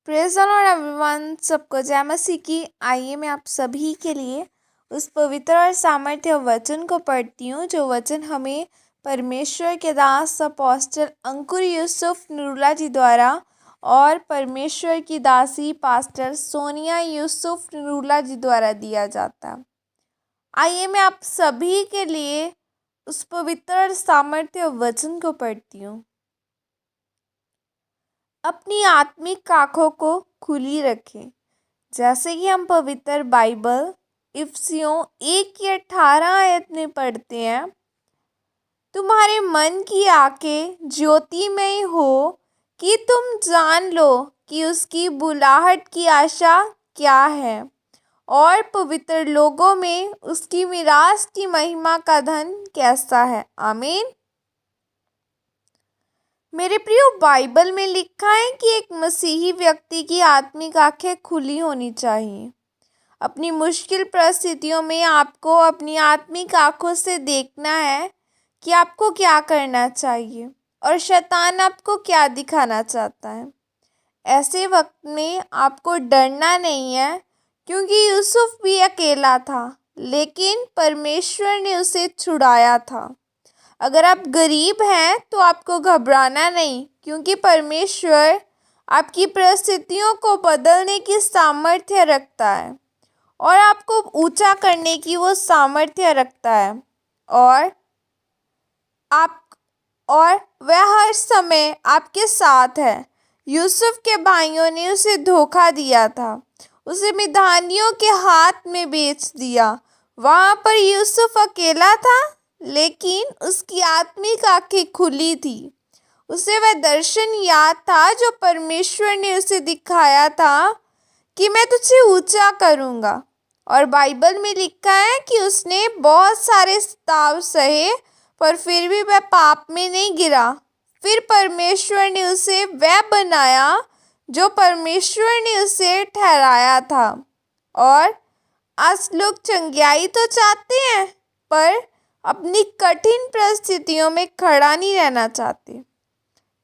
Praise the Lord everyone, सबको जय मसीह की। आइए मैं आप सभी के लिए उस पवित्र और सामर्थ्य वचन को पढ़ती हूँ जो वचन हमें परमेश्वर के दास अपोस्टल अंकुर यूसुफ नरूला जी द्वारा और परमेश्वर की दासी पास्टर सोनिया यूसुफ नरूला जी द्वारा दिया जाता है। आइए मैं आप सभी के लिए उस पवित्र और सामर्थ्य वचन को पढ़ती हूँ। अपनी आत्मिक आँखों को खुली रखें, जैसे कि हम पवित्र बाइबल इफिसियों 1:18 आयत में पढ़ते हैं। तुम्हारे मन की आँखें ज्योतिमय हो कि तुम जान लो कि उसकी बुलाहट की आशा क्या है और पवित्र लोगों में उसकी मिरास की महिमा का धन कैसा है। आमीन। मेरे प्रियो, बाइबल में लिखा है कि एक मसीही व्यक्ति की आत्मिक आंखें खुली होनी चाहिए। अपनी मुश्किल परिस्थितियों में आपको अपनी आत्मिक आंखों से देखना है कि आपको क्या करना चाहिए और शैतान आपको क्या दिखाना चाहता है। ऐसे वक्त में आपको डरना नहीं है, क्योंकि यूसुफ भी अकेला था, लेकिन परमेश्वर ने उसे छुड़ाया था। अगर आप गरीब हैं तो आपको घबराना नहीं, क्योंकि परमेश्वर आपकी परिस्थितियों को बदलने की सामर्थ्य रखता है और आपको ऊंचा करने की वो सामर्थ्य रखता है और वह हर समय आपके साथ है। यूसुफ के भाइयों ने उसे धोखा दिया था, उसे मिद्यानियों के हाथ में बेच दिया। वहाँ पर यूसुफ अकेला था, लेकिन उसकी आत्मिक आंखें खुली थी। उसे वह दर्शन याद था जो परमेश्वर ने उसे दिखाया था कि मैं तुझे ऊंचा करूँगा। और बाइबल में लिखा है कि उसने बहुत सारे स्ताव सहे, पर फिर भी वह पाप में नहीं गिरा। फिर परमेश्वर ने उसे वह बनाया जो परमेश्वर ने उसे ठहराया था। और आज लोग चंगियाई तो चाहते हैं, पर अपनी कठिन परिस्थितियों में खड़ा नहीं रहना चाहते।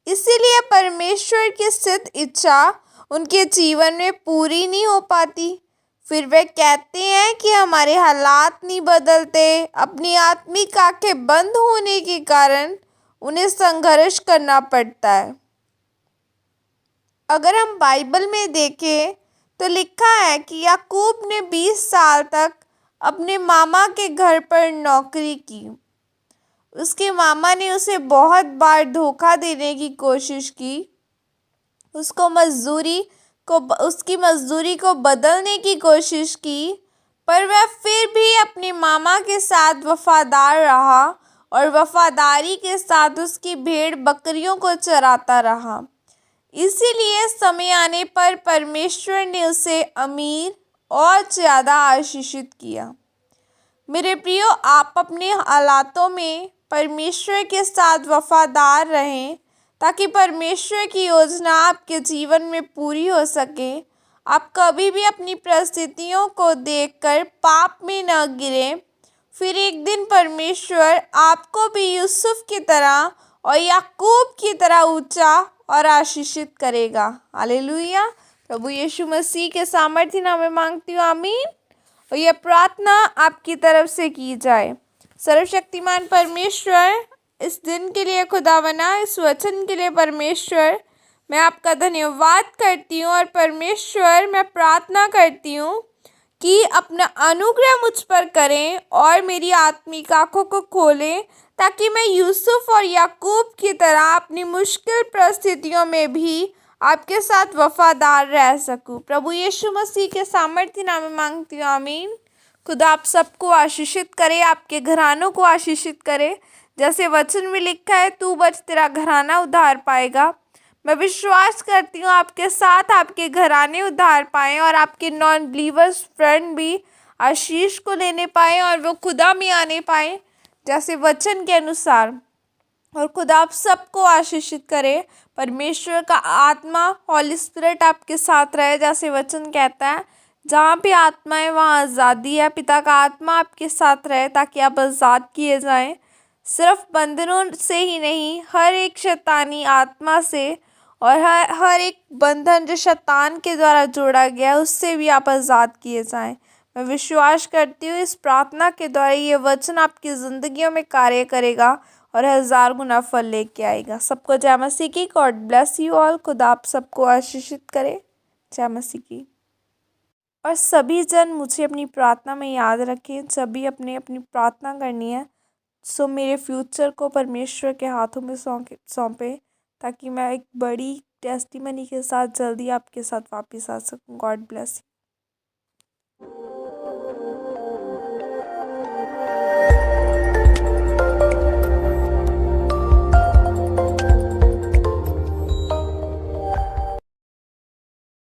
इसीलिए परमेश्वर की सिद्ध इच्छा उनके जीवन में पूरी नहीं हो पाती। फिर वे कहते हैं कि हमारे हालात नहीं बदलते। अपनी आत्मिक आंखें बंद होने के कारण उन्हें संघर्ष करना पड़ता है। अगर हम बाइबल में देखें तो लिखा है कि याकूब ने 20 साल तक अपने मामा के घर पर नौकरी की। उसके मामा ने उसे बहुत बार धोखा देने की कोशिश की, उसकी मजदूरी को बदलने की कोशिश की, पर वह फिर भी अपने मामा के साथ वफादार रहा और वफादारी के साथ उसकी भेड़ बकरियों को चराता रहा। इसीलिए समय आने पर परमेश्वर ने उसे अमीर और ज़्यादा आशीषित किया। मेरे प्रियो, आप अपने हालातों में परमेश्वर के साथ वफादार रहें, ताकि परमेश्वर की योजना आपके जीवन में पूरी हो सके। आप कभी भी अपनी परिस्थितियों को देखकर पाप में न गिरें। फिर एक दिन परमेश्वर आपको भी यूसुफ की तरह और याकूब की तरह ऊंचा और आशीषित करेगा। हालेलुया। प्रभु यीशु मसीह के सामर्थ्य नाम में मांगती हूँ, आमीन। और यह प्रार्थना आपकी तरफ से की जाए। सर्वशक्तिमान परमेश्वर, इस दिन के लिए खुदावना, इस वचन के लिए परमेश्वर, मैं आपका धन्यवाद करती हूँ। और परमेश्वर, मैं प्रार्थना करती हूँ कि अपना अनुग्रह मुझ पर करें और मेरी आत्मिक आँखों को खोलें, ताकि मैं यूसुफ और याकूब की तरह अपनी मुश्किल परिस्थितियों में भी आपके साथ वफादार रह सकूं। प्रभु यीशु मसीह के सामर्थ्य नाम में मांगती हूँ, आमीन। खुदा आप सबको आशीषित करे, आपके घरानों को आशीषित करे। जैसे वचन में लिखा है, तू बच, तेरा घराना उद्धार पाएगा। मैं विश्वास करती हूँ आपके साथ आपके घराने उद्धार पाएँ और आपके नॉन बिलीवर्स फ्रेंड भी आशीष को लेने पाएँ और वो खुदा में आने पाएँ, जैसे वचन के अनुसार। और खुदा आप सबको आशीषित करे। परमेश्वर का आत्मा, हॉली स्पिरिट आपके साथ रहे, जैसे वचन कहता है, जहाँ भी आत्मा है वहाँ आज़ादी है। पिता का आत्मा आपके साथ रहे, ताकि आप आज़ाद किए जाएं, सिर्फ बंधनों से ही नहीं, हर एक शैतानी आत्मा से और हर एक बंधन जो शैतान के द्वारा जोड़ा गया है उससे भी आप आज़ाद किए जाएं। मैं विश्वास करती हूँ इस प्रार्थना के द्वारा ये वचन आपकी ज़िंदगियों में कार्य करेगा और 1000 गुना फल लेके आएगा। सबको जय मसीह की। God bless you all. खुदा आप सबको आशीषित करे। जय मसीह की। और सभी जन मुझे अपनी प्रार्थना में याद रखें। सभी अपने अपनी प्रार्थना करनी है। सो मेरे फ्यूचर को परमेश्वर के हाथों में सौंपे ताकि मैं एक बड़ी टेस्टिमनी के साथ जल्दी आपके साथ वापस आ सकूं। God bless you.